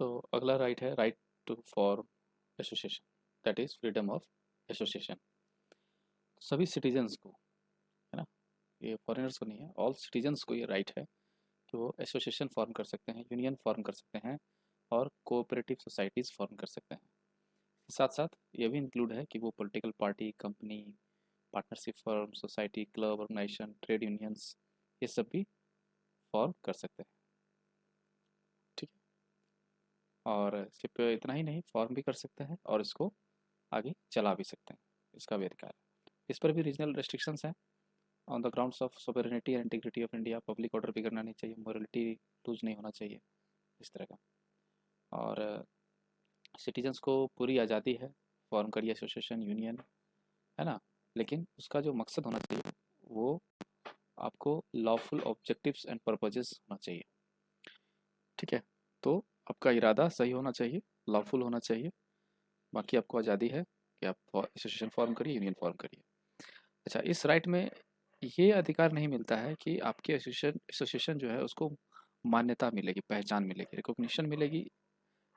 तो अगला राइट है right to for association, that is freedom of association. सभी सिटीजन्स को, है ना, ये फॉरेनर्स को नहीं है, ऑल सिटीजन्स को ये राइट है कि वो एसोसिएशन फॉर्म कर सकते हैं, यूनियन फॉर्म कर सकते हैं और कोऑपरेटिव सोसाइटीज़ फॉर्म कर सकते हैं। साथ साथ ये भी इंक्लूड है कि वो political party, company, partnership firm, society, club, organisation, trade unions, ये सब भी फॉर्म कर सकते हैं। ठीक है, और सिर्फ इतना ही नहीं, फॉर्म भी कर सकते हैं और इसको आगे चला भी सकते हैं, इसका भी अधिकार है। इस पर भी रीजनल रेस्ट्रिक्शंस हैं। On the grounds of sovereignty and integrity of India, public order बिगड़ना नहीं चाहिए, मोरलिटी लूज नहीं होना चाहिए, इस तरह का। और सिटीजन्स को पूरी आज़ादी है, फॉर्म करिए एसोसिएशन, यूनियन, है ना, लेकिन उसका जो मकसद होना चाहिए वो आपको लॉफुल ऑब्जेक्टिव्स एंड पर्पजेस होना चाहिए। ठीक है, तो आपका इरादा सही होना चाहिए, लॉफुल होना चाहिए, बाकी आपको आज़ादी है कि आप एसोसिएशन फॉर्म करिए, यूनियन फॉर्म करिए। अच्छा, इस राइट में ये अधिकार नहीं मिलता है कि आपके एसोसिएशन एसोसिएशन जो है उसको मान्यता मिलेगी, पहचान मिलेगी, रिकॉग्निशन मिलेगी,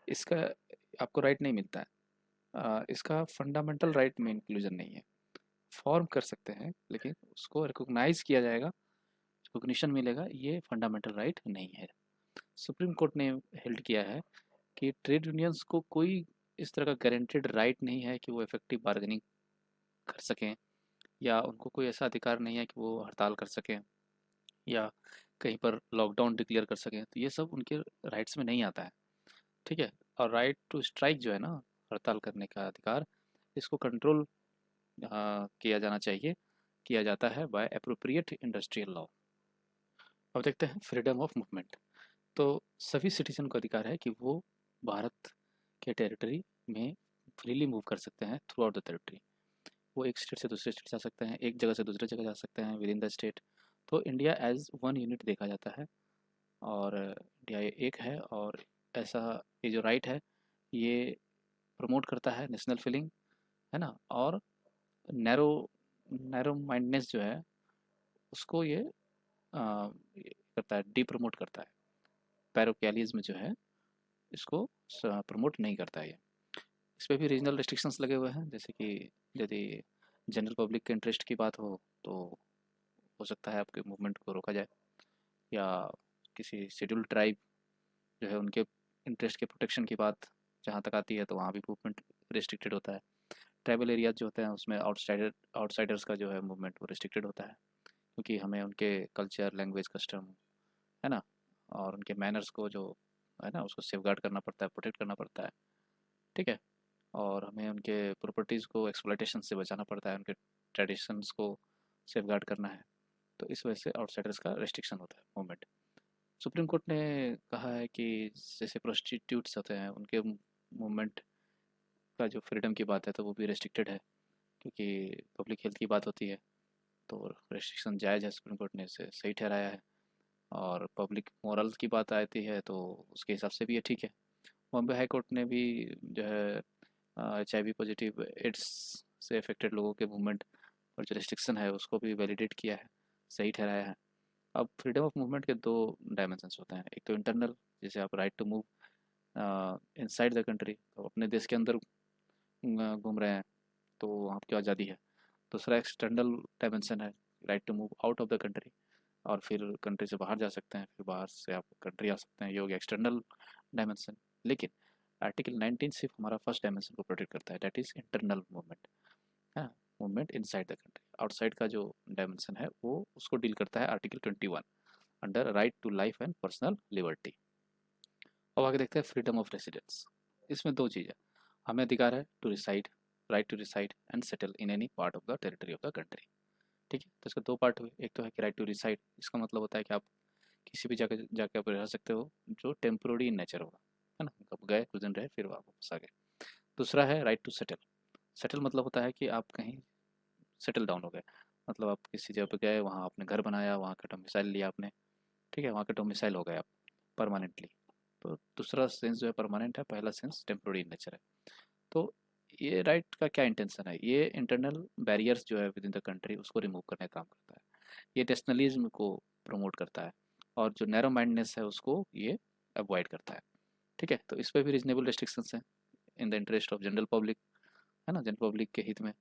इसका आपको राइट नहीं मिलता है। इसका फंडामेंटल राइट में इंक्लूजन नहीं है। फॉर्म कर सकते हैं लेकिन उसको रिकॉग्नाइज किया जाएगा, रिकॉग्निशन मिलेगा, ये फंडामेंटल राइट नहीं है। सुप्रीम कोर्ट ने हेल्ड किया है कि ट्रेड यूनियंस को कोई इस तरह का गारंटेड राइट नहीं है कि वो इफेक्टिव बार्गेनिंग कर सकें, या उनको कोई ऐसा अधिकार नहीं है कि वो हड़ताल कर सकें या कहीं पर लॉकडाउन डिक्लेयर कर सकें, तो ये सब उनके राइट्स में नहीं आता है। ठीक है, और राइट टू स्ट्राइक जो है ना, हड़ताल करने का अधिकार, इसको कंट्रोल किया जाना चाहिए, किया जाता है बाय अप्रोप्रिएट इंडस्ट्रियल लॉ। अब देखते हैं फ्रीडम ऑफ मूवमेंट। तो सभी सिटीजन को अधिकार है कि वो भारत के टेरिटरी में फ्रीली मूव कर सकते हैं थ्रू आउट द टेरिटरी। वो एक स्टेट से दूसरे स्टेट जा सकते हैं, एक जगह से दूसरी जगह जा सकते हैं विद इन द स्टेट। तो इंडिया एज वन यूनिट देखा जाता है और इंडिया एक है, और ऐसा ये जो राइट है ये प्रमोट करता है नेशनल फीलिंग, है ना, और नैरो नैरो माइंडनेस जो है उसको ये करता है, डी प्रमोट करता है। पैरोकियालिज्म जो है इसको प्रमोट नहीं करता है ये। इस पे भी रीजनल रिस्ट्रिक्शंस लगे हुए हैं, जैसे कि यदि जनरल पब्लिक के इंटरेस्ट की बात तो हो सकता है आपके मूवमेंट को रोका जाए, या किसी शेड्यूल्ड ट्राइब जो है उनके इंटरेस्ट के प्रोटेक्शन की बात जहाँ तक आती है तो वहाँ भी मूवमेंट रिस्ट्रिक्टेड होता है। ट्राइबल एरियाज जो होते हैं उसमें आउटसाइडर्स का जो है मूवमेंट वो रिस्ट्रिक्टेड होता है, क्योंकि हमें उनके कल्चर, लैंग्वेज, कस्टम, है ना, और उनके मैनर्स को जो है ना उसको सेफगार्ड करना पड़ता है, प्रोटेक्ट करना पड़ता है। ठीक है, और हमें उनके प्रॉपर्टीज़ को एक्सप्लॉयटेशन से बचाना पड़ता है, उनके ट्रेडिशंस को सेफगार्ड करना है। तो इस वजह से आउटसाइडर्स का रेस्ट्रिक्शन होता है मूवमेंट। सुप्रीम कोर्ट ने कहा है कि जैसे प्रोस्टिट्यूट्स होते हैं उनके मूवमेंट का जो फ्रीडम की बात है तो वो भी रेस्ट्रिक्टेड है, क्योंकि पब्लिक हेल्थ की बात होती है, तो रेस्ट्रिक्शन जायज़ है, सुप्रीम कोर्ट ने इसे सही ठहराया है। और पब्लिक मोरल्स की बात आती है तो उसके हिसाब से भी ये ठीक है। बॉम्बे हाई कोर्ट ने भी जो है HIV पॉजिटिव, एड्स से अफेक्टेड लोगों के मूवमेंट और जो रिस्ट्रिक्शन है उसको भी वैलिडेट किया है, सही ठहराया है। अब फ्रीडम ऑफ मूवमेंट के दो डायमेंशंस होते हैं, एक तो इंटरनल, जैसे आप right to move inside the country, तो अपने देश के अंदर घूम रहे हैं तो आपकी आज़ादी है। दूसरा एक्सटर्नल डायमेंशन है, right to move out of the country, और फिर कंट्री से बाहर जा सकते हैं, फिर बाहर से आप कंट्री आ सकते हैं, ये हो गया एक्सटर्नल डायमेंशन। लेकिन आर्टिकल 19 सिर्फ हमारा फर्स्ट डायमेंशन को प्रोटेक्ट करता है, दैट इज़ इंटरनल मूवमेंट, है, movement inside the country. Outside का जो डायमेंशन है वो उसको डील करता है article 21 under right to life and personal liberty. अब आगे देखते हैं फ्रीडम ऑफ रेसिडेंस। इसमें दो चीज़ है, हमें अधिकार है to reside, right to reside and settle in any part of the territory of the country. ठीक है, तो इसके दो पार्ट हुए, एक तो है कि राइट टू रिसाइड, इसका मतलब होता है कि आप किसी भी जगह जाके आप रह सकते हो जो टेम्पोररी इन नेचर होगा, है ना, आप गए कुछ दिन रहे फिर वापस आ गए। दूसरा है राइट टू सेटल। सेटल मतलब होता है कि आप कहीं सेटल डाउन हो गए, मतलब आप किसी जगह पे गए, वहाँ आपने घर बनाया, वहाँ का डोमिसाइल लिया आपने, ठीक है, वहाँ का डोमिसाइल हो गए आप परमानेंटली। तो दूसरा सेंस जो है परमानेंट है, पहला सेंस टेम्पोररी इन नेचर है। तो ये राइट का क्या इंटेंशन है, ये इंटरनल बैरियर्स जो है विद इन द कंट्री उसको रिमूव करने का काम करता है, ये नेशनलिज्म को प्रमोट करता है, और जो नैरो माइंडनेस है उसको ये अवॉइड करता है। ठीक है, तो इस पे भी रीजनेबल रेस्ट्रिक्शंस हैं in the interest of general public, है ना, जनरल पब्लिक के हित में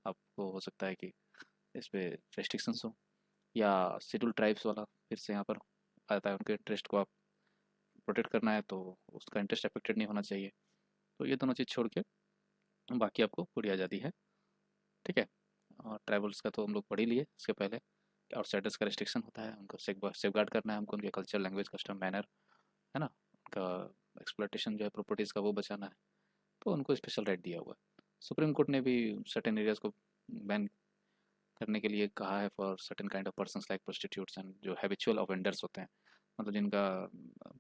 आपको हो सकता है कि इस पे रेस्ट्रिक्शंस हो। या शेड्यूल ट्राइब्स वाला फिर से यहाँ पर आता है, उनके इंटरेस्ट को आप प्रोटेक्ट करना है तो उसका इंटरेस्ट अफेक्टेड नहीं होना चाहिए। तो ये दोनों चीज़ छोड़ के बाकी आपको पूरी आज़ादी है, ठीक है। और ट्राइबल्स का तो हम लोग पढ़ ही लिए इसके पहले, आउटसाइडर्स का रिस्ट्रिक्शन होता है, उनको सेफ गार्ड करना है हमको, उनके कल्चर, लैंग्वेज, कस्टम, मैनर, है ना, उनका एक्सप्लॉयटेशन जो है प्रॉपर्टीज़ का वो बचाना है, तो उनको स्पेशल राइट दिया हुआ है। सुप्रीम कोर्ट ने भी सर्टेन एरियाज़ को बैन करने के लिए कहा है for certain kind of persons like prostitutes and जो हैबिचुअल ऑफेंडर्स होते हैं, मतलब जिनका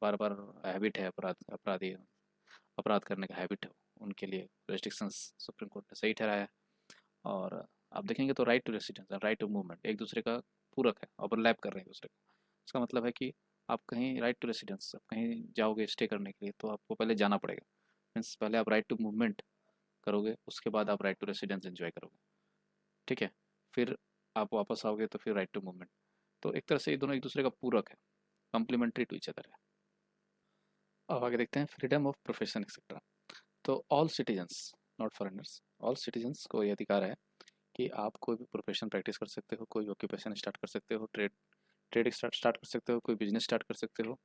बार बार हैबिट है अपराध करने का हैबिट है, उनके लिए रेस्ट्रिक्शंस सुप्रीम कोर्ट ने सही ठहराया है। और आप देखेंगे तो राइट टू रेसिडेंस और राइट टू मूवमेंट एक दूसरे का पूरक है, ओवरलैप कर रहे हैं एक दूसरे को। इसका मतलब है कि आप कहीं राइट टू रेसिडेंस, आप कहीं जाओगे स्टे करने के लिए तो आपको पहले जाना पड़ेगा, मीन्स पहले आप राइट टू मूवमेंट करोगे, उसके बाद आप राइट टू रेसिडेंस एंजॉय करोगे, ठीक है, फिर आप वापस आओगे तो फिर राइट टू मूवमेंट। तो एक तरह से ये दोनों एक दूसरे का पूरक है, कॉम्प्लीमेंट्री टू ईच अदर है। अब आगे देखते हैं फ्रीडम ऑफ प्रोफेशन एक्सेट्रा। तो all citizens, not foreigners, all citizens को ये अधिकार है कि आप कोई भी प्रोफेशन प्रैक्टिस कर सकते हो, कोई ऑक्यूपेशन स्टार्ट कर सकते हो, ट्रेड ट्रेड स्टार्ट कर सकते हो, कोई बिजनेस स्टार्ट कर सकते हो,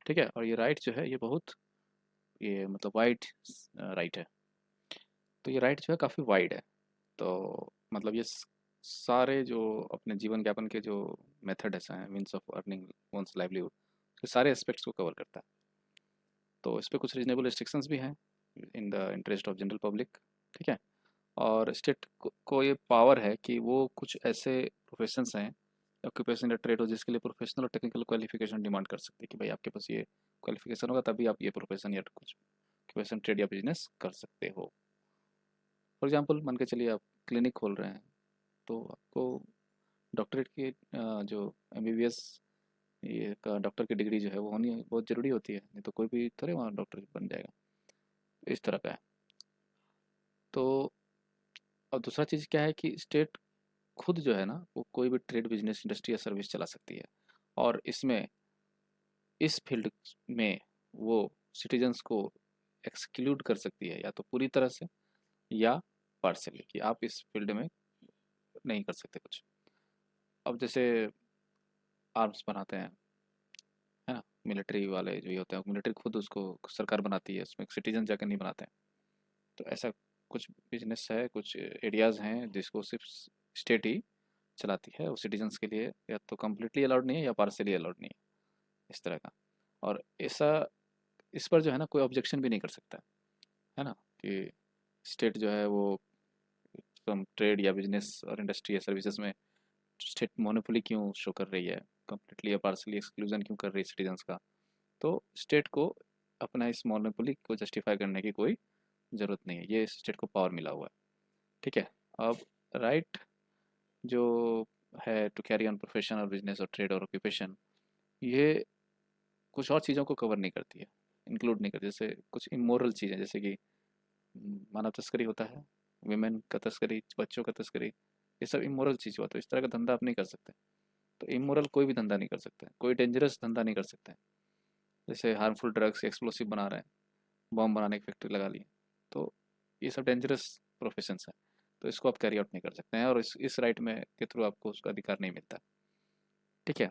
ठीक है। और ये राइट जो है ये बहुत, ये मतलब वाइड राइट है। तो ये राइट जो है काफ़ी वाइड है। तो मतलब ये सारे जो अपने जीवन यापन के जो मेथड है, means of earning one's livelihood, ये सारे एस्पेक्ट्स को कवर करता है। तो इस पे कुछ रीजनेबल रिस्ट्रिक्शंस भी हैं in the interest of general public, ठीक है। और स्टेट को ये पावर है कि वो कुछ ऐसे प्रोफेशंस हैं, ऑक्यूपेशन या ट्रेड हो, जिसके लिए प्रोफेशनल और टेक्निकल क्वालिफिकेशन डिमांड कर सकते हैं कि भाई आपके पास ये क्वालिफिकेशन होगा तभी आप ये प्रोफेशन या कुछ ऑक्यूपेशन, ट्रेड या बिजनेस कर सकते हो। फॉर एग्जांपल मान के चलिए आप क्लिनिक खोल रहे हैं, तो आपको डॉक्टरेट की जो एमबीबीएस ये का डॉक्टर की डिग्री जो है वो होनी बहुत ज़रूरी होती है, नहीं तो कोई भी थोड़े वहाँ डॉक्टर बन जाएगा, इस तरह का है। तो और दूसरा चीज़ क्या है कि स्टेट खुद जो है ना वो कोई भी ट्रेड, बिजनेस, इंडस्ट्री या सर्विस चला सकती है, और इसमें इस फील्ड में वो सिटीजन्स को एक्सक्लूड कर सकती है, या तो पूरी तरह से या पार्शली, कि आप इस फील्ड में नहीं कर सकते कुछ। अब जैसे आर्म्स बनाते हैं, है ना, मिलिट्री वाले जो ये होते हैं, मिलिट्री खुद उसको सरकार बनाती है, उसमें सिटीजन जाकर नहीं बनाते हैं। तो ऐसा कुछ बिजनेस है, कुछ एरियाज़ हैं जिसको सिर्फ स्टेट ही चलाती है, वो सिटीजन्स के लिए या तो कम्प्लीटली अलाउड नहीं है या पार्सली अलाउड नहीं है, इस तरह का। और ऐसा, इस पर जो है ना कोई ऑब्जेक्शन भी नहीं कर सकता है ना, कि स्टेट जो है वो फ्रॉम ट्रेड या बिजनेस और इंडस्ट्री या सर्विसेज में स्टेट मोनोपोली क्यों शो कर रही है, कम्प्लीटली या पार्सली एक्सक्लूजन क्यों कर रही है सिटीजन्स का। तो स्टेट को अपना इस मोनोपोली को जस्टिफाई करने की कोई ज़रूरत नहीं है, ये स्टेट को पावर मिला हुआ है, ठीक है। अब राइट जो है टू कैरी ऑन प्रोफेशन और बिजनेस और ट्रेड और ऑक्यूपेशन, ये कुछ और चीज़ों को कवर नहीं करती है, इंक्लूड नहीं करती, जैसे कुछ इमोरल चीज़ें, जैसे कि मानव तस्करी होता है, विमेन का तस्करी, बच्चों का तस्करी, ये सब इमोरल चीज़ हुआ, तो इस तरह का धंधा आप नहीं कर सकते। तो इमोरल कोई भी धंधा नहीं कर सकता है, कोई डेंजरस धंधा नहीं कर सकते हैं, जैसे हार्मफुल ड्रग्स, एक्सप्लोसिव बना रहे हैं, बॉम्ब बनाने की फैक्ट्री लगा ली है, तो ये सब डेंजरस प्रोफेशंस हैं, तो इसको आप कैरी आउट नहीं कर सकते हैं, और इस राइट में के थ्रू आपको उसका अधिकार नहीं मिलता, ठीक है।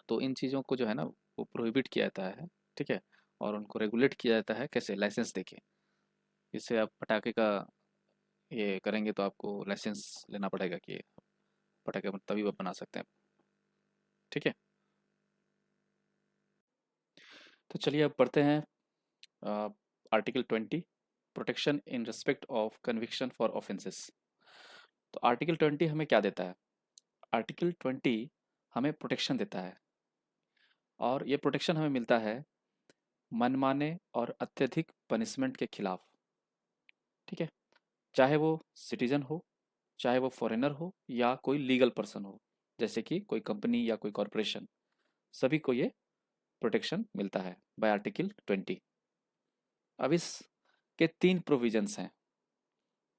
तो इन चीज़ों को जो है ना वो प्रोहिबिट किया जाता है, ठीक है। और उनको रेगुलेट किया जाता है कैसे, लाइसेंस देके। जैसे आप पटाखे का ये करेंगे तो आपको लाइसेंस लेना पड़ेगा कि पटाखे तभी आप बना सकते हैं, ठीक है। तो चलिए अब पढ़ते हैं article 20, protection in respect of conviction for offences. तो आर्टिकल 20 हमें क्या देता है? आर्टिकल 20 हमें प्रोटेक्शन देता है, और ये प्रोटेक्शन हमें मिलता है मनमाने और अत्यधिक पनिशमेंट के खिलाफ, ठीक है। चाहे वो सिटीजन हो, चाहे वो फॉरेनर हो, या कोई लीगल पर्सन हो, जैसे कि कोई कंपनी या कोई कॉरपोरेशन, सभी को ये प्रोटेक्शन मिलता है बाय आर्टिकल 20। अब इस के तीन प्रोविजंस हैं।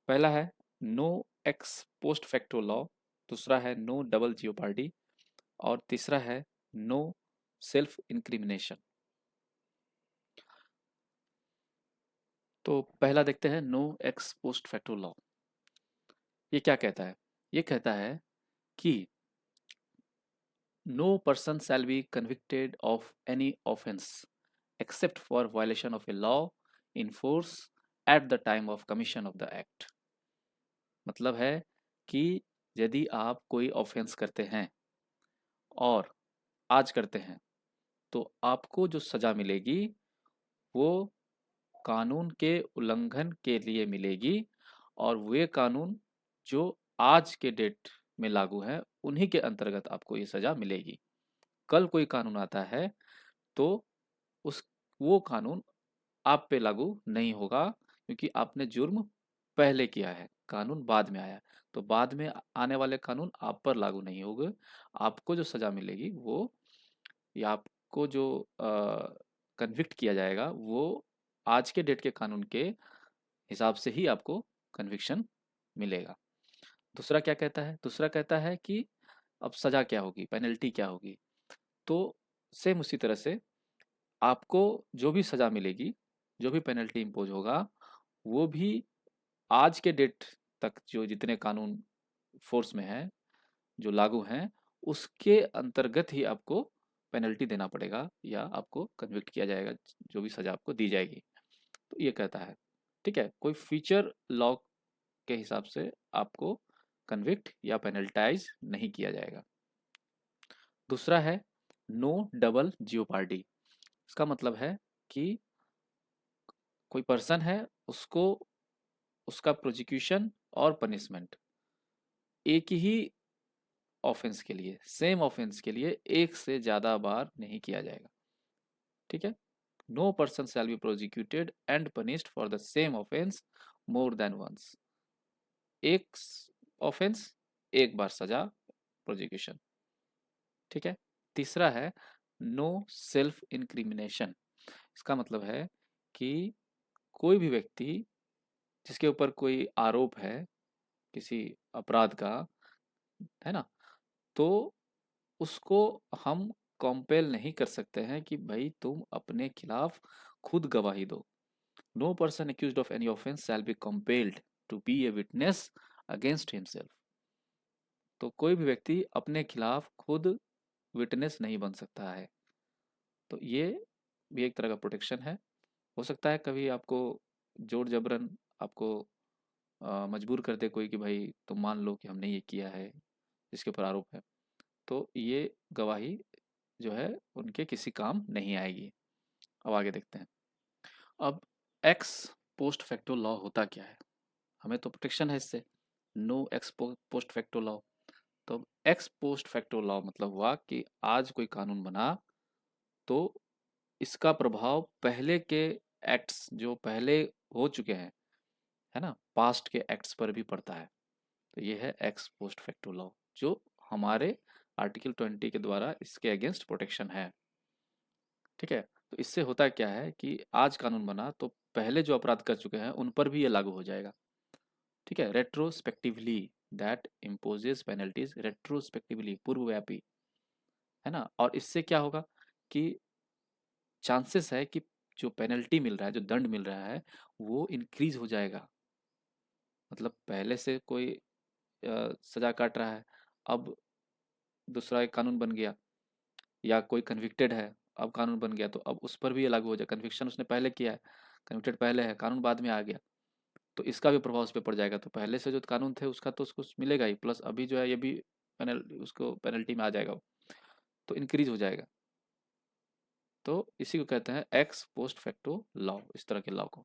पहला है no ex post facto law, दूसरा है नो डबल जियोपार्डी, और तीसरा है नो सेल्फ इंक्रिमिनेशन। तो पहला देखते हैं, no ex post facto law. ये क्या कहता है? ये कहता है कि no person shall be convicted of any offence except for violation of a law in force at the time of commission of the act। मतलब है कि यदि आप कोई ऑफेंस करते हैं और आज करते हैं, तो आपको जो सजा मिलेगी वो कानून के उल्लंघन के लिए मिलेगी, और वे कानून जो आज के डेट में लागू है उन्हीं के अंतर्गत आपको ये सजा मिलेगी। कल कोई कानून आता है तो उस वो कानून आप पे लागू नहीं होगा, क्योंकि आपने जुर्म पहले किया है, कानून बाद में आया। तो बाद में आने वाले कानून आप पर लागू नहीं होंगे। आपको जो सजा मिलेगी वो, या आपको जो कन्विक्ट किया जाएगा वो आज के डेट के कानून के हिसाब से ही आपको कन्विक्शन मिलेगा। दूसरा क्या कहता है? दूसरा कहता है कि अब सजा क्या होगी, पेनल्टी क्या होगी। तो सेम उसी तरह से आपको जो भी सजा मिलेगी, जो भी पेनल्टी इम्पोज होगा, वो भी आज के डेट तक जो जितने कानून फोर्स में है, जो लागू हैं, उसके अंतर्गत ही आपको पेनल्टी देना पड़ेगा, या आपको कन्विक्ट किया जाएगा, जो भी सजा आपको दी जाएगी। तो ये कहता है, ठीक है, कोई फ्यूचर लॉ के हिसाब से आपको कन्विक्ट या पेनल्टाइज नहीं किया जाएगा। दूसरा है नो डबल जियोपार्डी। इसका मतलब है कि कोई पर्सन है, उसको उसका प्रोसिक्यूशन और पनिशमेंट एक ही ऑफेंस के लिए, सेम ऑफेंस के लिए एक से ज़्यादा बार नहीं किया जाएगा। ठीक है, no person shall be prosecuted and punished for the same offence more than once. एक ऑफेंस, एक बार सजा, प्रोसिक्यूशन। ठीक है। तीसरा है नो सेल्फ इंक्रिमिनेशन। इसका मतलब है कि कोई भी व्यक्ति जिसके ऊपर कोई आरोप है किसी अपराध का, है ना, तो उसको हम कॉम्पेल नहीं कर सकते हैं कि भाई तुम अपने खिलाफ खुद गवाही दो। No person accused of any offence shall be compelled to be a witness against himself. तो कोई भी व्यक्ति अपने खिलाफ खुद विटनेस नहीं बन सकता है। तो ये भी एक तरह का प्रोटेक्शन है। हो सकता है कभी आपको जोर जबरन आपको मजबूर कर दे कोई कि भाई तुम मान लो कि हमने ये किया है, जिसके ऊपर आरोप है, तो ये गवाही जो है उनके किसी काम नहीं आएगी। अब आगे देखते हैं। अब एक्स पोस्ट फैक्टो लॉ होता क्या है? हमें तो प्रोटेक्शन है इससे, no ex post facto law. तो एक्स पोस्ट फैक्टो लॉ मतलब हुआ कि आज कोई कानून बना तो इसका प्रभाव पहले के एक्ट्स जो पहले हो चुके हैं, है ना, पास्ट के एक्ट्स पर भी पड़ता है। तो ये है एक्स पोस्ट फैक्टो लॉ, जो हमारे आर्टिकल 20 के द्वारा इसके अगेंस्ट प्रोटेक्शन है। ठीक है। तो इससे होता क्या है कि आज कानून बना तो पहले जो अपराध कर चुके हैं उन पर भी ये लागू हो जाएगा। ठीक है, retrospectively that imposes penalties retrospectively, पूर्वव्यापी, है ना। और इससे क्या होगा कि चांसेस है कि जो पेनल्टी मिल रहा है, जो दंड मिल रहा है, वो इंक्रीज हो जाएगा। मतलब पहले से कोई सजा काट रहा है, अब दूसरा एक कानून बन गया, या कोई कन्विक्टेड है, अब कानून बन गया, तो अब उस पर भी ये लागू हो जाए। कन्विक्शन उसने पहले किया है, कन्विक्टेड पहले है, कानून बाद में आ गया, तो इसका भी प्रभाव उस पर पड़ जाएगा। तो पहले से जो कानून थे उसका तो उसको मिलेगा ही, प्लस अभी जो है ये भी पेनल उसको पेनल्टी में आ जाएगा वो, तो इंक्रीज हो जाएगा। तो इसी को कहते हैं एक्स पोस्ट फैक्टो लॉ, इस तरह के लॉ को।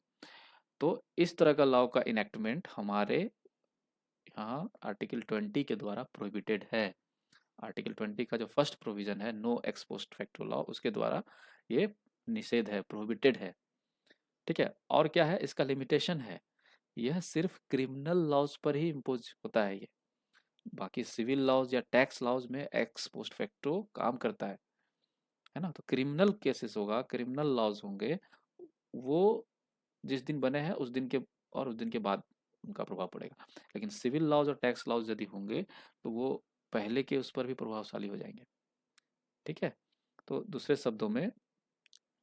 तो इस तरह का लॉ का इनेक्टमेंट हमारे यहाँ आर्टिकल 20 के द्वारा प्रोहिबिटेड है। आर्टिकल 20 का जो फर्स्ट प्रोविजन है, no ex post facto law, उसके द्वारा ये निषेध है, प्रोहिबिटेड है। ठीक है। और क्या है इसका लिमिटेशन है? यह सिर्फ क्रिमिनल लॉज पर ही इम्पोज होता है ये। बाकी सिविल लॉज या टैक्स लॉज में एक्स पोस्ट फैक्टो काम करता है ना। तो क्रिमिनल केसेस होगा, क्रिमिनल लॉज होंगे, वो जिस दिन बने हैं उस दिन के और उस दिन के बाद उनका प्रभाव पड़ेगा। लेकिन सिविल लॉज और टैक्स लॉज यदि होंगे तो वो पहले के उस पर भी प्रभावशाली हो जाएंगे। ठीक है। तो दूसरे शब्दों में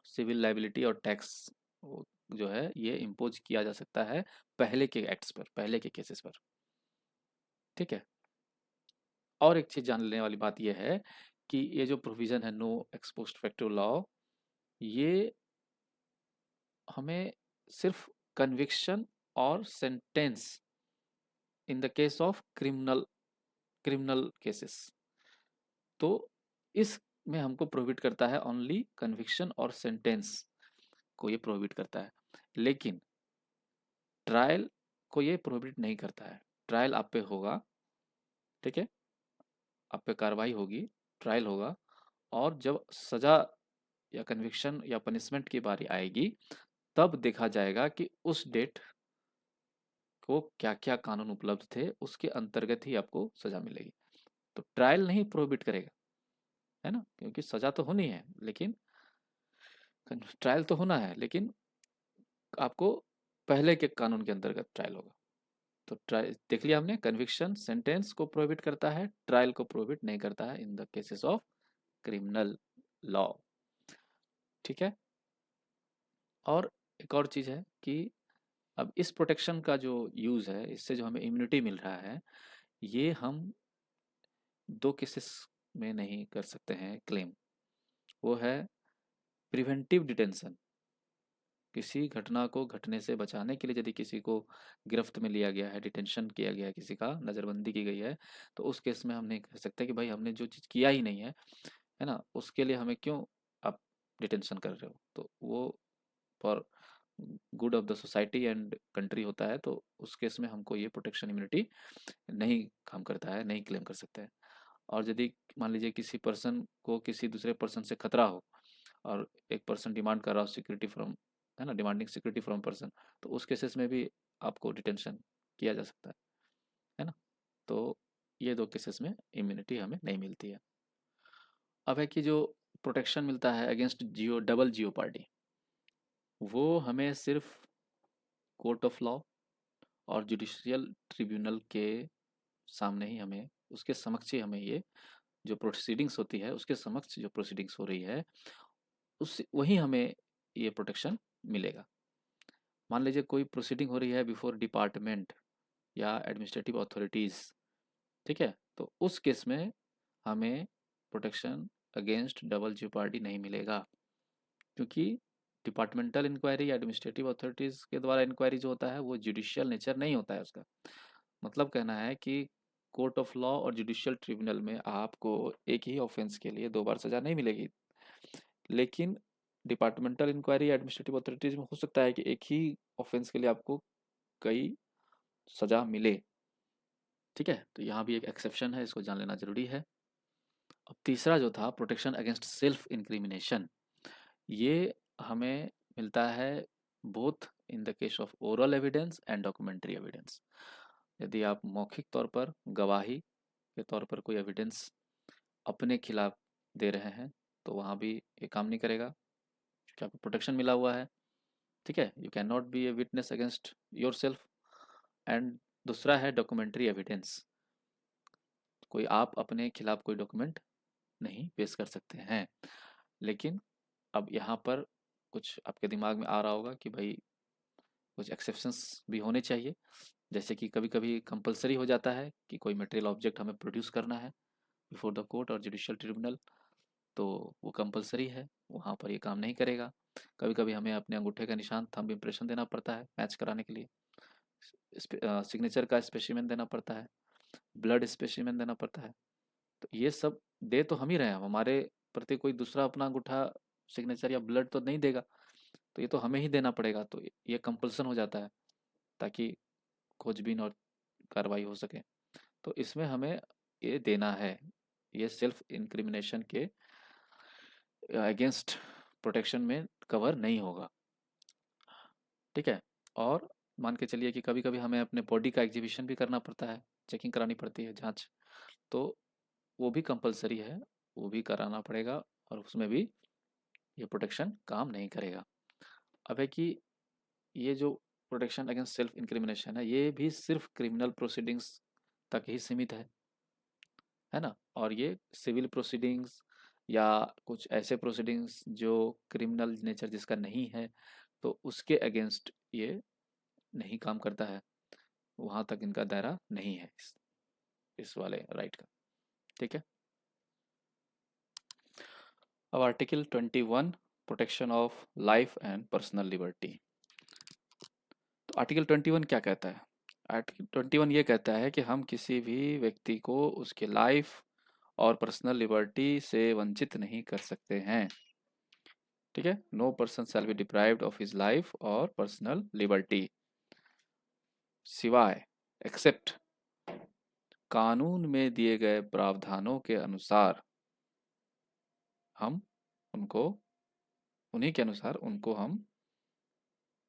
सिविल लाइबिलिटी और टैक्स, वो जो है ये इम्पोज किया जा सकता है पहले के एक्ट्स पर, पहले के केसेस पर। ठीक है। और एक चीज़ जान लेने वाली बात यह है कि ये जो प्रोविज़न है no ex post facto law, ये हमें सिर्फ कन्विक्शन और sentence in the case of criminal cases, तो इसमें हमको प्रोहिबिट करता है ओनली कन्विक्शन और सेंटेंस को ये प्रोहिबिट करता है। लेकिन ट्रायल को ये प्रोहिबिट नहीं करता है। ट्रायल आप पे होगा, ठीक है, आप पे कार्रवाई होगी, ट्रायल होगा, और जब सजा या कन्विक्शन या पनिशमेंट की बारी आएगी तब देखा जाएगा कि उस डेट को क्या क्या कानून उपलब्ध थे, उसके अंतर्गत ही आपको सजा मिलेगी। तो ट्रायल नहीं प्रोहिबिट करेगा, है ना, क्योंकि सजा तो होनी है, लेकिन ट्रायल तो होना है, लेकिन आपको पहले के कानून के अंतर्गत ट्रायल होगा। तो ट्रायल देख लिया हमने, कन्विक्शन सेंटेंस को प्रोहिबिट करता है, ट्रायल को प्रोहिबिट नहीं करता है in the cases of criminal law. ठीक है। और एक और चीज़ है कि अब इस प्रोटेक्शन का जो यूज़ है, इससे जो हमें इम्यूनिटी मिल रहा है, ये हम दो केसेस में नहीं कर सकते हैं क्लेम। वो है प्रिवेंटिव डिटेंशन, किसी घटना को घटने से बचाने के लिए यदि किसी को गिरफ्त में लिया गया है, डिटेंशन किया गया है, किसी का नज़रबंदी की गई है, तो उस केस में हम नहीं कह सकते कि भाई हमने जो चीज़ किया ही नहीं है ना, उसके लिए हमें क्यों आप डिटेंशन कर रहे हो। तो वो for good of the society and country होता है, तो उस केस में हमको ये प्रोटेक्शन इम्यूनिटी नहीं काम करता है, नहीं क्लेम कर सकते हैं। और यदि मान लीजिए किसी पर्सन को किसी दूसरे पर्सन से खतरा हो, और एक पर्सन डिमांड कर रहा हो सिक्योरिटी फ्रॉम, है ना, डिमांडिंग सिक्योरिटी फ्रॉम पर्सन, तो उस केसेस में भी आपको डिटेंशन किया जा सकता है ना। तो ये दो केसेस में इम्यूनिटी हमें नहीं मिलती है। अब है कि जो प्रोटेक्शन मिलता है अगेंस्ट जियो डबल जियो पार्टी, वो हमें सिर्फ कोर्ट ऑफ लॉ और जुडिशियल ट्रिब्यूनल के सामने ही हमें, उसके समक्ष ही हमें ये जो प्रोसीडिंग्स होती है, उसके समक्ष जो प्रोसीडिंग्स हो रही है, उस वही हमें ये प्रोटेक्शन मिलेगा। मान लीजिए कोई प्रोसीडिंग हो रही है बिफोर डिपार्टमेंट या एडमिनिस्ट्रेटिव अथॉरिटीज़, ठीक है, तो उस केस में हमें प्रोटेक्शन अगेंस्ट डबल जेओपार्डी नहीं मिलेगा, क्योंकि डिपार्टमेंटल इंक्वायरी या एडमिनिस्ट्रेटिव अथॉरिटीज़ के द्वारा इंक्वायरी जो होता है वो जुडिशियल नेचर नहीं होता है उसका। मतलब कहना है कि कोर्ट ऑफ लॉ और जुडिशियल ट्रिब्यूनल में आपको एक ही ऑफेंस के लिए दो बार सज़ा नहीं मिलेगी, लेकिन डिपार्टमेंटल इंक्वायरी या एडमिनिस्ट्रेटिव अथॉरिटीज़ में हो सकता है कि एक ही ऑफेंस के लिए आपको कई सज़ा मिले। ठीक है, तो यहाँ भी एक एक्सेप्शन है, इसको जान लेना ज़रूरी है। अब तीसरा जो था प्रोटेक्शन अगेंस्ट सेल्फ इंक्रिमिनेशन, ये हमें मिलता है both in the case of oral evidence and documentary evidence. यदि आप मौखिक तौर पर गवाही के तौर पर कोई एविडेंस अपने खिलाफ दे रहे हैं, तो वहाँ भी ये काम नहीं करेगा, क्योंकि आपको प्रोटेक्शन मिला हुआ है। ठीक है, you can not be a witness against your self. And दूसरा है डॉक्यूमेंट्री एविडेंस, कोई आप अपने खिलाफ कोई डॉक्यूमेंट नहीं पेश कर सकते हैं। लेकिन अब यहाँ पर कुछ आपके दिमाग में आ रहा होगा कि भाई कुछ एक्सेप्शंस भी होने चाहिए, जैसे कि कभी कभी कंपलसरी हो जाता है कि कोई मटेरियल ऑब्जेक्ट हमें प्रोड्यूस करना है बिफोर द कोर्ट और जुडिशियल ट्रिब्यूनल, तो वो कंपलसरी है, वहाँ पर ये काम नहीं करेगा। कभी कभी हमें अपने अंगूठे का निशान थंब इम्प्रेशन देना पड़ता है मैच कराने के लिए, सिग्नेचर का स्पेसिमेन देना पड़ता है, ब्लड स्पेसिमेन देना पड़ता है। तो ये सब दे तो हम ही रहे हैं, हमारे प्रति कोई दूसरा अपना अंगूठा सिग्नेचर या ब्लड तो नहीं देगा, तो ये तो हमें ही देना पड़ेगा। तो ये कंपल्सन हो जाता है ताकि खोजबीन और कार्रवाई हो सके। तो इसमें हमें ये देना है, ये सेल्फ इंक्रिमिनेशन के अगेंस्ट प्रोटेक्शन में कवर नहीं होगा। ठीक है। और मान के चलिए कि कभी कभी हमें अपने बॉडी का एग्जीबिशन भी करना पड़ता है, चेकिंग करानी पड़ती है, जांच, तो वो भी कंपलसरी है, वो भी कराना पड़ेगा, और उसमें भी ये प्रोटेक्शन काम नहीं करेगा। अब है कि ये जो प्रोटेक्शन अगेंस्ट सेल्फ इंक्रिमिनेशन है, ये भी सिर्फ क्रिमिनल प्रोसीडिंग्स तक ही सीमित है ना। और ये सिविल प्रोसीडिंग्स या कुछ ऐसे प्रोसीडिंग्स जो क्रिमिनल नेचर जिसका नहीं है, तो उसके अगेंस्ट ये नहीं काम करता है, वहाँ तक इनका दायरा नहीं है इस वाले राइट का। ठीक है। अब article 21, protection of life and personal liberty. तो आर्टिकल 21 क्या कहता है? आर्टिकल 21 ये कहता है कि हम किसी भी व्यक्ति को उसके लाइफ और पर्सनल लिबर्टी से वंचित नहीं कर सकते हैं। ठीक है। No person shall be deprived of his life और पर्सनल लिबर्टी, सिवाय एक्सेप्ट कानून में दिए गए प्रावधानों के अनुसार, हम उनको उन्हीं के अनुसार उनको हम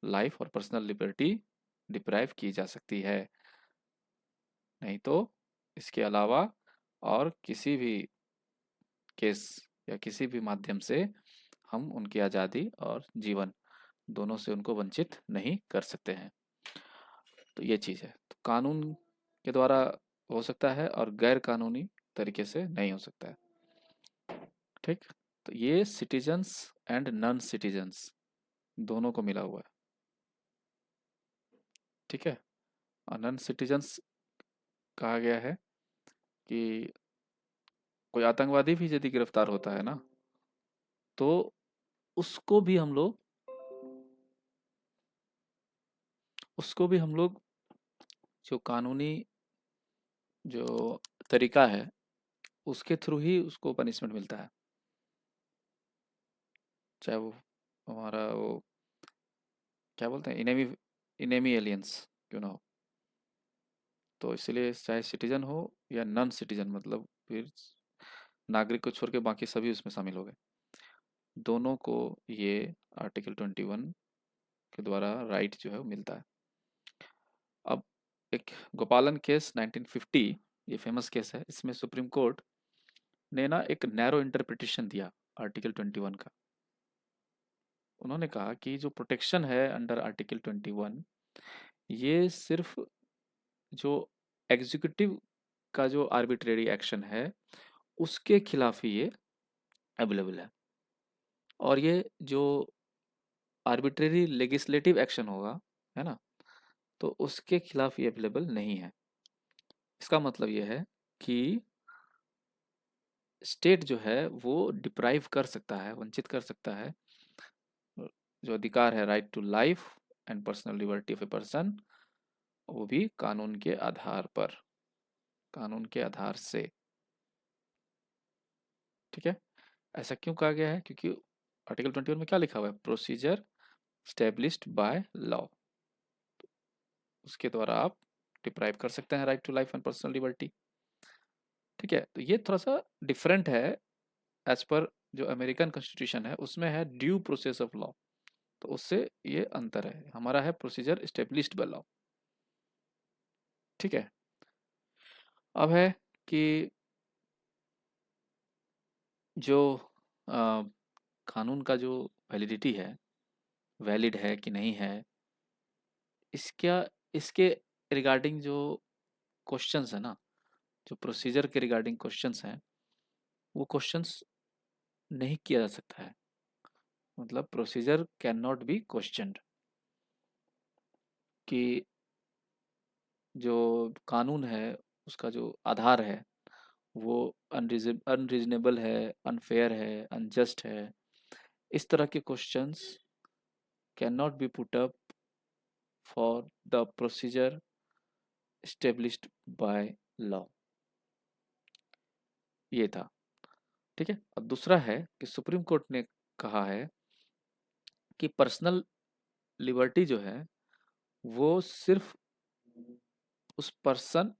लाइफ और पर्सनल लिबर्टी डिप्राइव की जा सकती है। नहीं तो इसके अलावा और किसी भी केस या किसी भी माध्यम से हम उनकी आज़ादी और जीवन दोनों से उनको वंचित नहीं कर सकते हैं। तो ये चीज़ है, तो कानून के द्वारा हो सकता है और गैर कानूनी तरीके से नहीं हो सकता है। ठीक। तो ये सिटीजन्स एंड नॉन सिटीजन्स दोनों को मिला हुआ है। ठीक है। और नॉन सिटीजन्स कहा गया है कि कोई आतंकवादी भी यदि गिरफ्तार होता है ना, तो उसको भी हम लोग उसको भी हम लोग जो कानूनी जो तरीका है उसके थ्रू ही उसको पनिशमेंट मिलता है, चाहे वो हमारा वो क्या बोलते हैं, इनेमी इनेमी एलियंस क्यों ना हो। तो इसलिए चाहे सिटीजन हो या नॉन सिटीजन, मतलब फिर नागरिक को छोड़ के बाकी सभी उसमें शामिल हो गए, दोनों को ये आर्टिकल 21 के द्वारा राइट जो है वो मिलता है। अब एक गोपालन केस 1950, ये फेमस केस है, इसमें सुप्रीम कोर्ट ने ना एक नैरो इंटरप्रिटेशन दिया आर्टिकल 21 का। उन्होंने कहा कि जो प्रोटेक्शन है अंडर आर्टिकल 21, ये सिर्फ जो एग्जीक्यूटिव का जो आर्बिट्रेरी एक्शन है उसके खिलाफ ही ये अवेलेबल है, और ये जो आर्बिट्रेरी लेगिस्लेटिव एक्शन होगा, है ना, तो उसके खिलाफ ये अवेलेबल नहीं है। इसका मतलब ये है कि स्टेट जो है वो डिप्राइव कर सकता है, वंचित कर सकता है जो अधिकार है, right to life and personal liberty of a person, वो भी कानून के आधार पर, कानून के आधार से। ठीक है। ऐसा क्यों कहा गया है? क्योंकि आर्टिकल 21 में क्या लिखा हुआ है? प्रोसीजर स्टेब्लिश्ड बाय लॉ, उसके द्वारा आप डिप्राइव कर सकते हैं right to life and personal liberty. ठीक है। तो ये थोड़ा सा डिफरेंट है, एज पर जो अमेरिकन कॉन्स्टिट्यूशन है उसमें है ड्यू प्रोसेस ऑफ लॉ, तो उससे ये अंतर है, हमारा है प्रोसीजर स्टेब्लिश्ड बाय लॉ। ठीक है। अब है कि जो अ, कानून का जो वैलिडिटी है, वैलिड है कि नहीं है, इसका इसके रिगार्डिंग जो क्वेश्चंस है ना, जो प्रोसीजर के रिगार्डिंग क्वेश्चंस हैं, वो क्वेश्चंस नहीं किया जा सकता है, मतलब procedure can not be questioned, कि जो कानून है उसका जो आधार है वो अनरीजनेबल है, अनफेयर है, अनजस्ट है, इस तरह के questions can not be put up for the procedure established by law. ये था। ठीक है। अब दूसरा है कि सुप्रीम कोर्ट ने कहा है कि पर्सनल लिबर्टी जो है वो सिर्फ उस पर्सन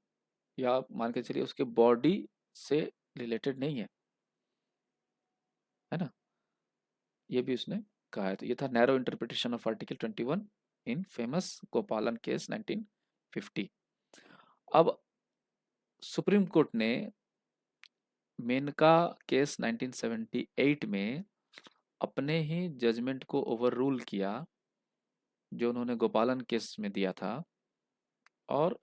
या मान के चलिए उसके बॉडी से रिलेटेड नहीं है ना, ये भी उसने कहा है। तो ये था narrow interpretation of article 21 in famous गोपालन केस 1950। अब सुप्रीम कोर्ट ने मेनका केस 1978 में अपने ही जजमेंट को ओवर रूल किया जो उन्होंने गोपालन केस में दिया था, और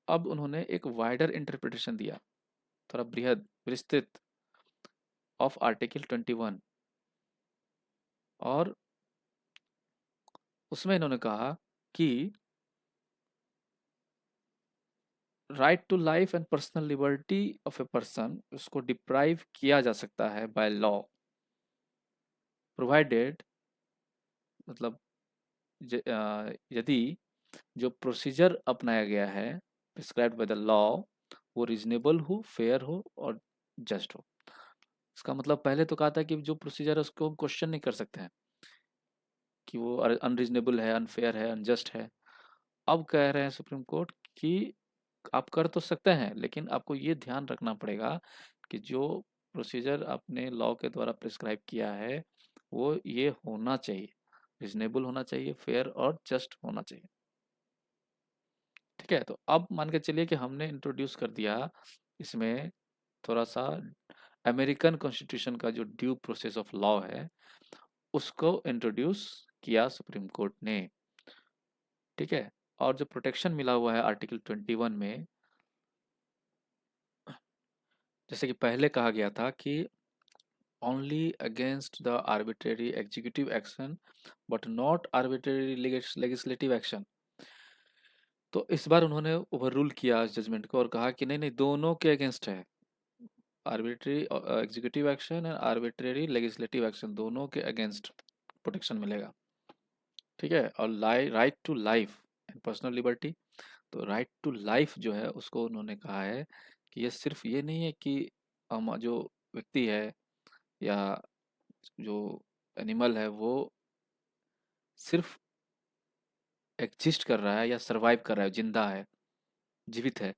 अब उन्होंने एक वाइडर इंटरप्रिटेशन दिया, थोड़ा बृहद विस्तृत, ऑफ आर्टिकल 21, और उसमें इन्होंने कहा कि right to life and personal liberty of a person, उसको डिप्राइव किया जा सकता है बाय लॉ, प्रोवाइडेड, मतलब यदि जो प्रोसीजर अपनाया गया है प्रिस्क्राइब्ड बाय द लॉ वो रीजनेबल हो, फेयर हो और जस्ट हो। इसका मतलब पहले तो कहा था कि जो प्रोसीजर है उसको हम क्वेश्चन नहीं कर सकते हैं कि वो अनरीजनेबल है, अनफेयर है, अनजस्ट है। अब कह रहे हैं सुप्रीम कोर्ट कि आप कर तो सकते हैं लेकिन आपको ये ध्यान रखना पड़ेगा कि जो प्रोसीजर आपने लॉ के द्वारा प्रिस्क्राइब किया है वो ये होना चाहिए, रीजनेबल होना चाहिए, फेयर और जस्ट होना चाहिए। ठीक है, तो अब मान के चलिए कि हमने इंट्रोड्यूस कर दिया इसमें थोड़ा सा अमेरिकन कॉन्स्टिट्यूशन का जो ड्यू प्रोसेस ऑफ लॉ है उसको इंट्रोड्यूस किया सुप्रीम कोर्ट ने। ठीक है, और जो प्रोटेक्शन मिला हुआ है आर्टिकल 21 में, जैसे कि पहले कहा गया था कि only against the arbitrary executive action but not arbitrary legislative action. तो इस बार उन्होंने ओवर रूल किया इस जजमेंट को और कहा कि नहीं नहीं, दोनों के अगेंस्ट है, arbitrary executive action and arbitrary legislative action दोनों के अगेंस्ट प्रोटेक्शन मिलेगा। ठीक है, और right to life and personal liberty, तो राइट टू लाइफ जो है उसको उन्होंने कहा है कि ये सिर्फ ये नहीं है कि हम जो व्यक्ति है या जो एनिमल है वो सिर्फ एग्जिस्ट कर रहा है या सरवाइव कर रहा है, जिंदा है, जीवित है,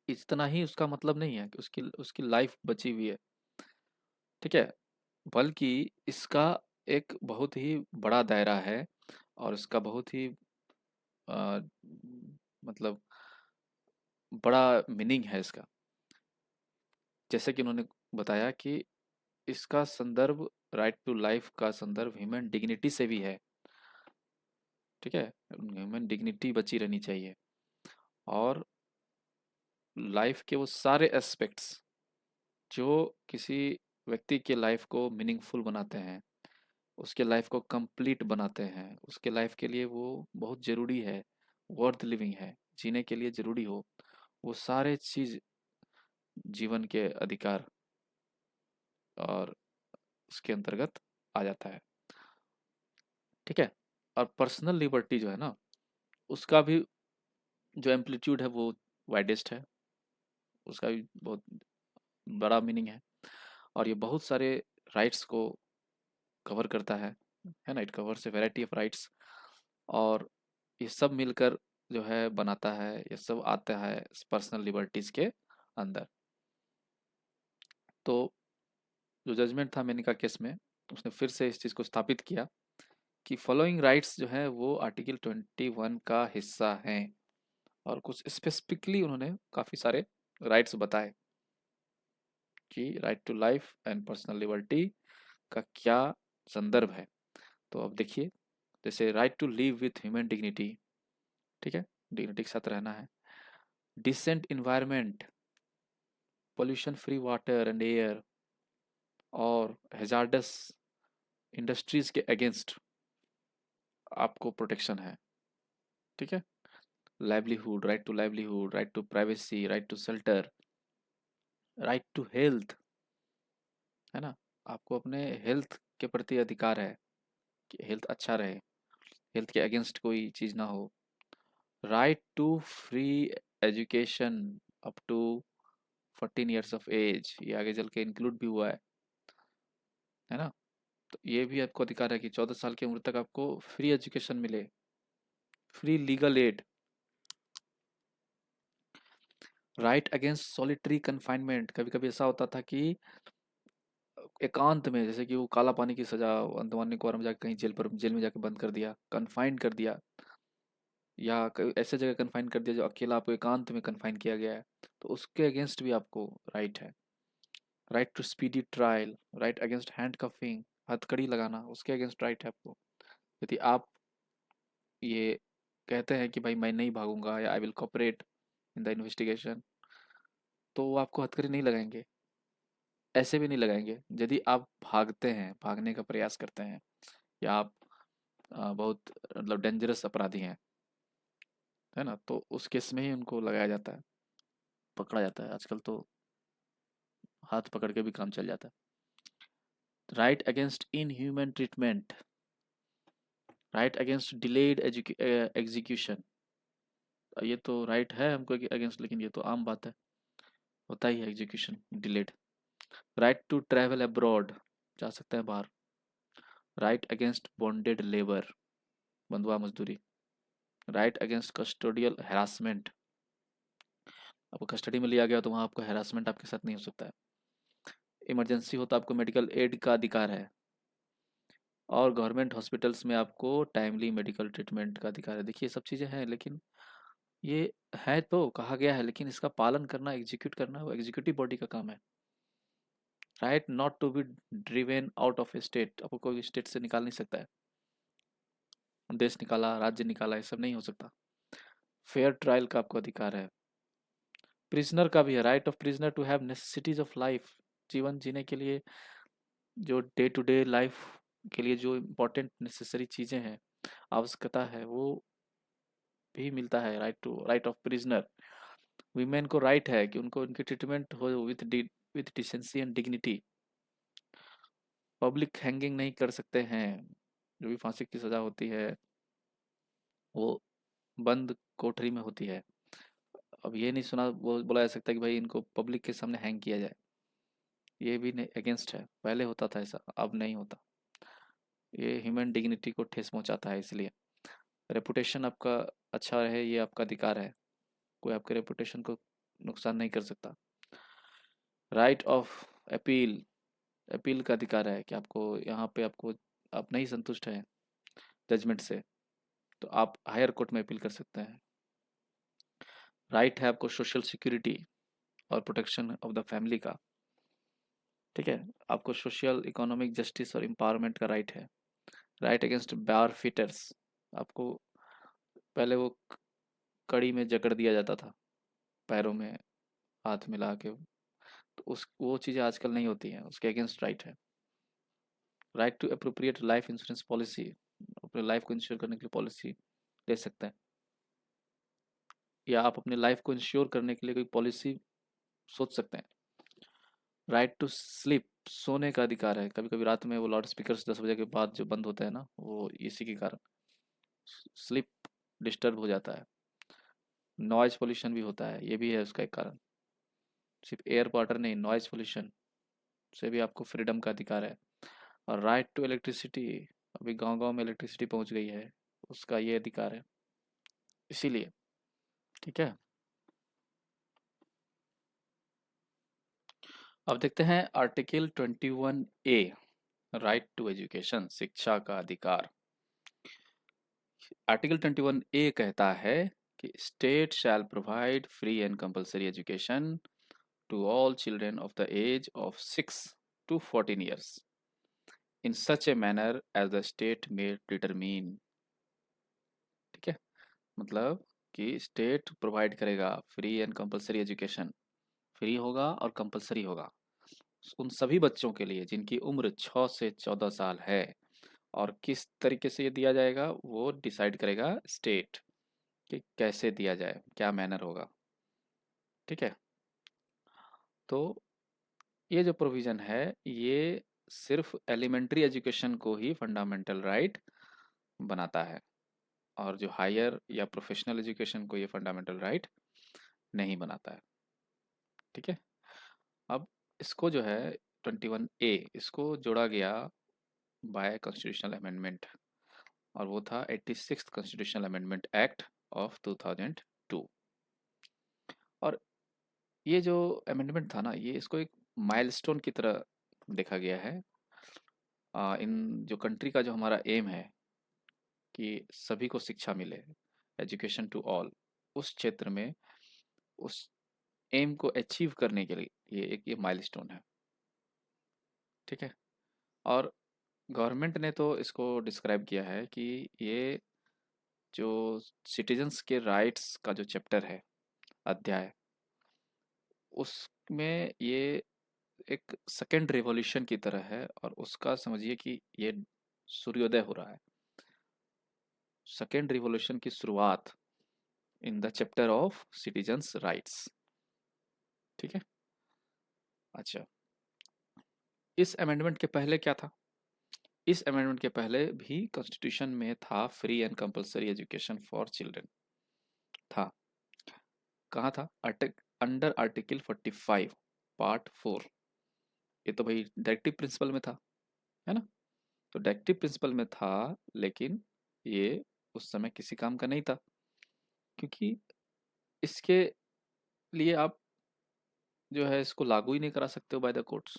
इतना ही उसका मतलब नहीं है कि उसकी उसकी लाइफ बची हुई है। ठीक है, बल्कि इसका एक बहुत ही बड़ा दायरा है और इसका बहुत ही अ, मतलब बड़ा मीनिंग है इसका। जैसे कि उन्होंने बताया कि इसका संदर्भ, राइट टू लाइफ का संदर्भ ह्यूमन डिग्निटी से भी है। ठीक है, ह्यूमन डिग्निटी बची रहनी चाहिए और लाइफ के वो सारे एस्पेक्ट्स जो किसी व्यक्ति के लाइफ को मीनिंगफुल बनाते हैं, उसके लाइफ को कंप्लीट बनाते हैं, उसके लाइफ के लिए वो बहुत ज़रूरी है, वर्थ लिविंग है, जीने के लिए ज़रूरी हो, वो सारे चीज़ जीवन के अधिकार और उसके अंतर्गत आ जाता है। ठीक है, और पर्सनल लिबर्टी जो है ना उसका भी जो एम्पलीट्यूड है वो वाइडेस्ट है, उसका भी बहुत बड़ा मीनिंग है और ये बहुत सारे राइट्स को कवर करता है ना, it covers A variety of rights, और ये सब मिलकर जो है बनाता है, ये सब आता है पर्सनल लिबर्टीज के अंदर। तो जो जजमेंट था मेनिका केस में उसने फिर से इस चीज़ को स्थापित किया कि फॉलोइंग राइट्स जो है वो आर्टिकल 21 का हिस्सा हैं, और कुछ स्पेसिफिकली उन्होंने काफ़ी सारे राइट्स बताए कि right to life and personal liberty का क्या संदर्भ है। तो अब देखिए, जैसे right to live with human dignity, ठीक है, डिग्निटी के साथ रहना है, decent environment, pollution free water and air, और हेजार्डस इंडस्ट्रीज के अगेंस्ट आपको प्रोटेक्शन है। ठीक है, livelihood, right to livelihood, right to privacy, right to shelter, right to health, है ना, आपको अपने हेल्थ के प्रति अधिकार है कि हेल्थ अच्छा रहे, हेल्थ के अगेंस्ट कोई चीज़ ना हो, right to free education up to 14 years of age, ये आगे चल के इंक्लूड भी हुआ है ना। तो ये भी आपको अधिकार है कि 14 साल की उम्र तक आपको फ्री एजुकेशन मिले, free legal aid, right against solitary confinement, कभी कभी ऐसा होता था कि एकांत में, जैसे कि वो काला पानी की सजा, अंदमान निकोबार में जाकर कहीं जेल में जाके बंद कर दिया, कन्फाइंड कर दिया, या ऐसे जगह कन्फाइन कर दिया जो अकेला आपको एकांत में कन्फाइन किया गया है, तो उसके अगेंस्ट भी आपको राइट है। Right to speedy trial, right against handcuffing, हथकड़ी लगाना, उसके अगेंस्ट राइट है आपको। यदि आप ये कहते हैं कि भाई मैं नहीं भागूंगा या I will cooperate in the investigation, तो वो आपको हथकड़ी नहीं लगाएंगे। ऐसे भी नहीं लगाएंगे। यदि आप भागते हैं, भागने का प्रयास करते हैं, या आप बहुत मतलब डेंजरस अपराधी हैं, है ना, तो उस केस में ही उनको लगाया जाता है, पकड़ा जाता है। आजकल तो हाथ पकड़ के भी काम चल जाता है। Right against inhuman treatment, right against delayed execution, ये तो राइट है हमको अगेंस्ट, लेकिन ये तो आम बात है, होता ही है execution delayed. Right to travel abroad, जा सकते हैं बाहर। राइट अगेंस्ट बॉन्डेड लेबर, बंधुआ मजदूरी। राइट अगेंस्ट कस्टोडियल हरासमेंट, आपको कस्टडी में लिया गया तो वहाँ आपको हरासमेंट आपके साथ नहीं हो सकता है। इमरजेंसी हो तो आपको मेडिकल एड का अधिकार है। और गवर्नमेंट हॉस्पिटल्स में आपको टाइमली मेडिकल ट्रीटमेंट का अधिकार है। देखिए ये सब चीज़ें हैं, लेकिन ये है तो कहा गया है, लेकिन इसका पालन करना, एग्जीक्यूट करना वो एग्जीक्यूटिव बॉडी का काम है। Right not to be driven out of state, आपको कोई स्टेट से निकाल नहीं सकता है, देश निकाला, राज्य निकाला, ये सब नहीं हो सकता। फेयर ट्रायल का आपको अधिकार है। प्रिजनर का भी है, right of prisoner to have necessities of life, जीवन जीने के लिए, जो डे टू डे लाइफ के लिए जो इम्पोर्टेंट नेसेसरी चीज़ें हैं, आवश्यकता है, वो भी मिलता है। राइट ऑफ प्रिजनर, वीमेन को राइट है कि उनको उनकी ट्रीटमेंट हो with decency and dignity. Public hanging नहीं कर सकते हैं, जो भी फांसी की सज़ा होती है वो बंद कोठरी में होती है। अब ये नहीं सुना वो बोला जा सकता कि भाई इनको पब्लिक के सामने हैंग किया जाए, ये भी अगेंस्ट है। पहले होता था ऐसा, अब नहीं होता। ये ह्यूमन डिग्निटी को ठेस पहुंचाता है, इसलिए रेपुटेशन आपका अच्छा रहे, ये आपका अधिकार है, कोई आपके रेपुटेशन को नुकसान नहीं कर सकता। राइट ऑफ अपील, अपील का अधिकार है कि आपको यहाँ पे आपको, आप नहीं संतुष्ट हैं जजमेंट से, तो आप हायर कोर्ट में अपील कर सकते हैं। राइट है आपको सोशल सिक्योरिटी और प्रोटेक्शन ऑफ द फैमिली का, ठीक है, आपको सोशल इकोनॉमिक जस्टिस और एम्पावरमेंट का राइट है। राइट अगेंस्ट बार फिटर्स, आपको पहले वो कड़ी में जकड़ दिया जाता था, पैरों में हाथ मिला के, तो उस वो चीज़ें आजकल नहीं होती हैं, उसके अगेंस्ट राइट है। Right to appropriate life insurance policy, अपने लाइफ को इंश्योर करने के लिए पॉलिसी ले सकते हैं, या आप अपने लाइफ को इंश्योर करने के लिए कोई पॉलिसी सोच सकते हैं। राइट टू स्लीप, सोने का अधिकार है। कभी कभी रात में वो लाउड स्पीकर 10 बजे के बाद जो बंद होता है ना, वो इसी के कारण स्लीप डिस्टर्ब हो जाता है। नॉइज पोल्यूशन भी होता है, ये भी है उसका एक कारण। सिर्फ एयर वाटर नहीं, नॉइज पोल्यूशन से भी आपको फ्रीडम का अधिकार है। और राइट टू इलेक्ट्रिसिटी, अभी गांव गांव में इलेक्ट्रिसिटी पहुंच गई है, उसका ये अधिकार है, इसीलिए। ठीक है, अब देखते हैं article 21A, right to education, शिक्षा का अधिकार। आर्टिकल 21A कहता है कि state shall provide free and compulsory education to all children of the age of 6 to 14 years in such a manner as the state में डिटरमीन। ठीक है, मतलब कि स्टेट प्रोवाइड करेगा free and compulsory education, free होगा और compulsory होगा उन सभी बच्चों के लिए जिनकी उम्र 6 से 14 साल है। और किस तरीके से ये दिया जाएगा वो डिसाइड करेगा स्टेट, कि कैसे दिया जाए, क्या मैनर होगा। ठीक है, तो ये जो प्रोविज़न है ये सिर्फ एलिमेंट्री एजुकेशन को ही फंडामेंटल राइट बनाता है, और जो हायर या प्रोफेशनल एजुकेशन को ये फंडामेंटल राइट नहीं बनाता है। ठीक है, अब इसको जो है 21A, इसको जोड़ा गया बाय कॉन्स्टिट्यूशनल अमेंडमेंट, और वो था 86th constitutional amendment act of 2002। और ये जो अमेंडमेंट था ना, ये इसको एक माइलस्टोन की तरह देखा गया है। इन जो कंट्री का जो हमारा एम है कि सभी को शिक्षा मिले, एजुकेशन टू ऑल, उस क्षेत्र में उस एम को अचीव करने के लिए ये माइलस्टोन है। ठीक है, और गवर्नमेंट ने तो इसको डिस्क्राइब किया है कि ये जो सिटीजन्स के राइट्स का जो चैप्टर है, अध्याय, उसमें ये एक सेकेंड रिवॉल्यूशन की तरह है, और उसका समझिए कि ये सूर्योदय हो रहा है। सेकेंड रिवॉल्यूशन की शुरुआत in the chapter of citizens rights. ठीक है। अच्छा, इस अमेंडमेंट के पहले क्या था? इस अमेंडमेंट के पहले भी कॉन्स्टिट्यूशन में था free and compulsory education for children. था। कहाँ था? Under article 45 part 4। ये तो भाई डायरेक्टिव प्रिंसिपल में था, है ना? तो डायरेक्टिव प्रिंसिपल में था, लेकिन ये उस समय किसी काम का नहीं था, क्योंकि इसके लिए आप जो है इसको लागू ही नहीं करा सकते हो बाय द कोर्ट्स।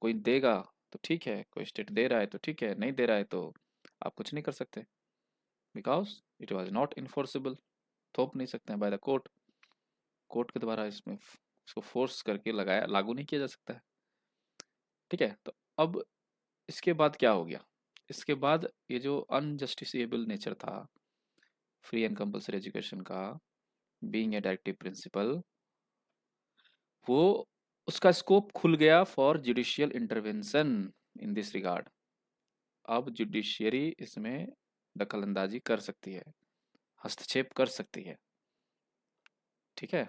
कोई देगा तो ठीक है, कोई स्टेट दे रहा है तो ठीक है, नहीं दे रहा है तो आप कुछ नहीं कर सकते, because it was not enforceable. थोप नहीं सकते हैं बाय द कोर्ट। कोर्ट के द्वारा इसमें इसको फोर्स करके लगाया लागू नहीं किया जा सकता है। ठीक है। तो अब इसके बाद क्या हो गया? इसके बाद ये जो अनजस्टिसेबल नेचर था फ्री एंड कंपलसरी एजुकेशन का, बीइंग ए डायरेक्टिव प्रिंसिपल, वो उसका स्कोप खुल गया for judicial intervention in this regard. अब जुडिशियरी इसमें दखलंदाजी कर सकती है, हस्तक्षेप कर सकती है। ठीक है।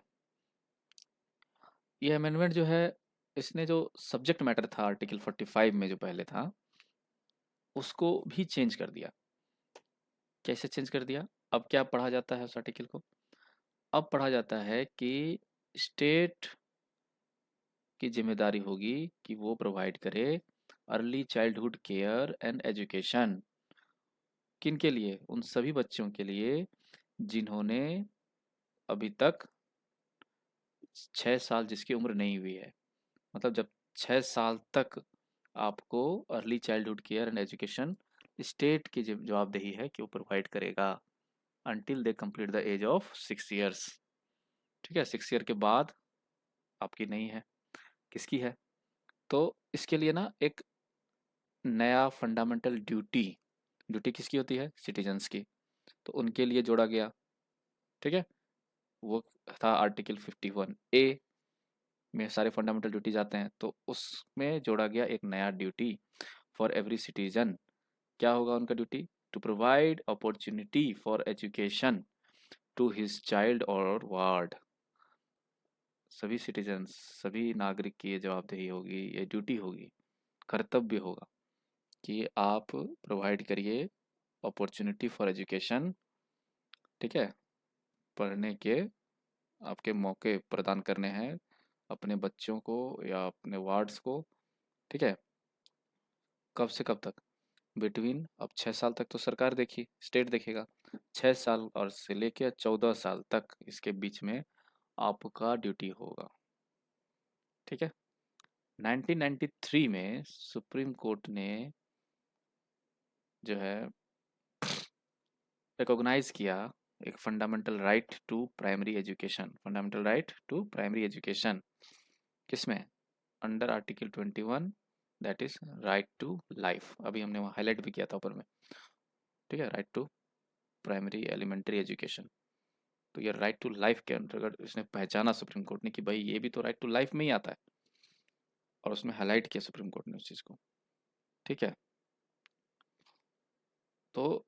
ये अमेंडमेंट जो है, इसने जो सब्जेक्ट मैटर था आर्टिकल 45 में जो पहले था, उसको भी चेंज कर दिया। कैसे चेंज कर दिया? अब क्या पढ़ा जाता है उस आर्टिकल को? अब पढ़ा जाता है कि स्टेट की जिम्मेदारी होगी कि वो प्रोवाइड करे early childhood care and education. किन के लिए? उन सभी बच्चों के लिए जिन्होंने अभी तक 6 साल जिसकी उम्र नहीं हुई है। मतलब जब 6 साल तक आपको early childhood care and education state की जवाबदेही है कि वो प्रोवाइड करेगा, until they complete the age of 6 years. ठीक है। 6 ईयर के बाद आपकी नहीं है, किसकी है? तो इसके लिए ना एक नया फंडामेंटल ड्यूटी, ड्यूटी किसकी होती है? सिटीजन्स की। तो उनके लिए जोड़ा गया। ठीक है। वो था आर्टिकल 51A में सारे फंडामेंटल ड्यूटीज आते हैं, तो उसमें जोड़ा गया एक नया ड्यूटी फॉर एवरी सिटीजन। क्या होगा उनका duty? To provide opportunity for education to his child और वार्ड। सभी सिटीजन्स, सभी नागरिक की ये जवाबदेही होगी, ये ड्यूटी होगी, कर्तव्य होगा कि आप प्रोवाइड करिए अपॉर्चुनिटी फॉर एजुकेशन। ठीक है। पढ़ने के आपके मौके प्रदान करने हैं अपने बच्चों को या अपने वार्ड्स को। ठीक है। कब से कब तक? बिटवीन, अब 6 साल तक तो सरकार देखी, स्टेट देखेगा। 6 साल और से लेके 14 साल तक इसके बीच में आपका ड्यूटी होगा। ठीक है। 1993 में सुप्रीम कोर्ट ने जो है रिकॉग्नाइज किया एक fundamental right to primary education. Fundamental right to primary education किसमें? Under article 21, that is right to life. अभी हमने वहाँ हाईलाइट भी किया था ऊपर में। ठीक है। Right to primary elementary education. तो ये राइट टू लाइफ के अंतर्गत इसने पहचाना सुप्रीम कोर्ट ने कि भाई ये भी तो राइट टू लाइफ में ही आता है, और उसमें हाईलाइट किया सुप्रीम कोर्ट ने उस चीज़ को। ठीक है। तो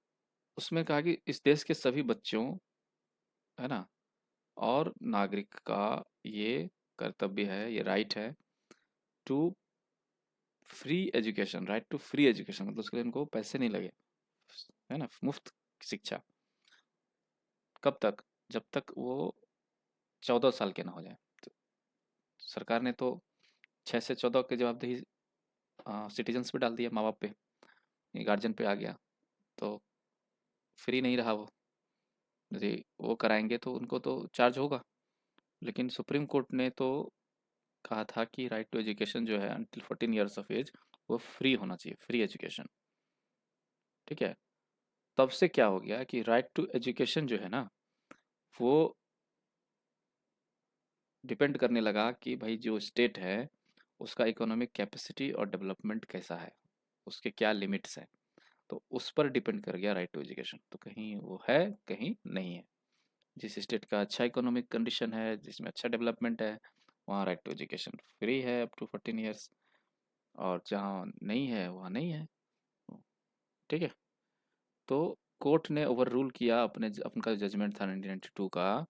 उसमें कहा कि इस देश के सभी बच्चों, है ना, और नागरिक का ये कर्तव्य है, ये राइट है to free education. Right to free education मतलब उसके लिए उनको पैसे नहीं लगे, है ना, मुफ्त शिक्षा। कब तक? जब तक वो 14 साल के ना हो जाए। तो सरकार ने तो 6 से 14 के जवाबदेही सिटीजन्स पे डाल दिया, माँ बाप पे, गार्जियन पे आ गया। तो फ्री नहीं रहा वो, यदि वो कराएंगे तो उनको तो चार्ज होगा। लेकिन सुप्रीम कोर्ट ने तो कहा था कि राइट टू एजुकेशन जो है अंटिल 14 ईयर्स ऑफ एज, वो फ्री होना चाहिए, फ्री एजुकेशन। ठीक है। तब से क्या हो गया कि राइट टू एजुकेशन जो है ना, वो डिपेंड करने लगा कि भाई जो स्टेट है उसका इकोनॉमिक कैपेसिटी और डेवलपमेंट कैसा है, उसके क्या लिमिट्स हैं। तो उस पर डिपेंड कर गया राइट टू एजुकेशन। तो कहीं वो है, कहीं नहीं है। जिस स्टेट का अच्छा इकोनॉमिक कंडीशन है, जिसमें अच्छा डेवलपमेंट है, वहाँ राइट टू एजुकेशन फ्री है अप टू 14 ईयर्स, और जहाँ नहीं है वहाँ नहीं है। ठीक है। तो कोर्ट ने ओवर रूल किया अपना जजमेंट था 1992 का,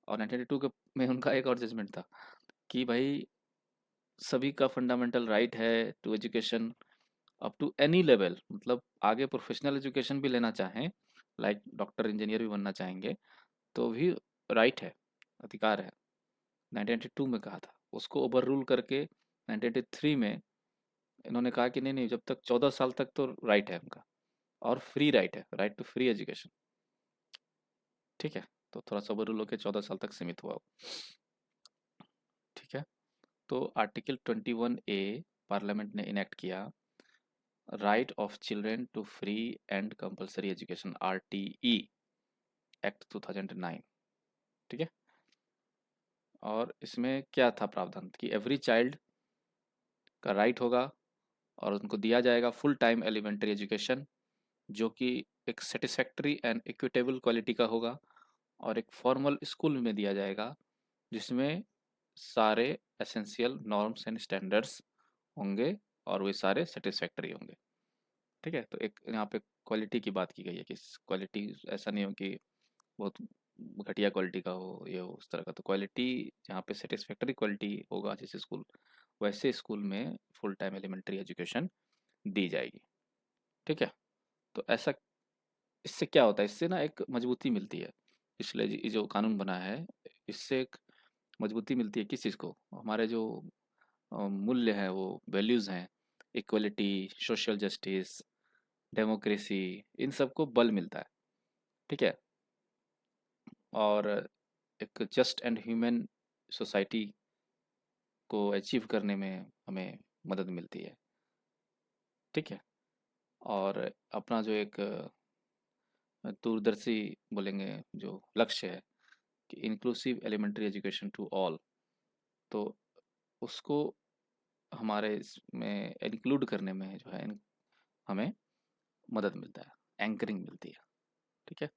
और 1992 के में उनका एक और जजमेंट था कि भाई सभी का फंडामेंटल राइट है to education up to any level, मतलब आगे प्रोफेशनल एजुकेशन भी लेना चाहें, लाइक डॉक्टर इंजीनियर भी बनना चाहेंगे तो भी राइट है, अधिकार है। 1992 में कहा था, उसको ओवर रूल करके 1983 में इन्होंने कहा कि नहीं नहीं, जब तक 14 साल तक तो राइट है उनका, और फ्री राइट है, राइट टू फ्री एजुकेशन। ठीक है। तो थोड़ा सा ओवर रूल होकर 14 साल तक सीमित हुआ वो। ठीक है। तो आर्टिकल 21A पार्लियामेंट ने इनेक्ट किया, right of children to free and compulsory education, RTE act 2009। ठीक है। और इसमें क्या था प्रावधान कि एवरी चाइल्ड का राइट होगा और उनको दिया जाएगा फुल टाइम एलिमेंट्री एजुकेशन, जो कि एक सेटिस्फैक्ट्री एंड इक्विटेबल क्वालिटी का होगा, और एक फॉर्मल स्कूल में दिया जाएगा जिसमें सारे एसेंशियल नॉर्म्स एंड स्टैंडर्ड्स होंगे और वे सारे सेटिस्फैक्टरी होंगे। ठीक है। तो एक यहाँ पे क्वालिटी की बात की गई है कि क्वालिटी ऐसा नहीं हो कि बहुत घटिया क्वालिटी का हो, ये हो उस तरह का। तो क्वालिटी जहाँ पे सेटिस्फैक्टरी क्वालिटी होगा जिस स्कूल, वैसे स्कूल में फुल टाइम एलिमेंट्री एजुकेशन दी जाएगी। ठीक है। तो ऐसा, इससे क्या होता है, इससे ना एक मजबूती मिलती है, इसलिए ये जो कानून बना है इससे एक मजबूती मिलती है किस चीज़ को, हमारे जो मूल्य हैं, वो वैल्यूज़ हैं, इक्वलिटी, सोशल जस्टिस, डेमोक्रेसी, इन सब को बल मिलता है। ठीक है। और एक जस्ट एंड ह्यूमन सोसाइटी को अचीव करने में हमें मदद मिलती है। ठीक है। और अपना जो एक दूरदर्शी बोलेंगे जो लक्ष्य है कि inclusive elementary education to all, तो उसको हमारे इसमें इंक्लूड करने में जो है हमें मदद मिलता है, एंकरिंग मिलती है। ठीक है।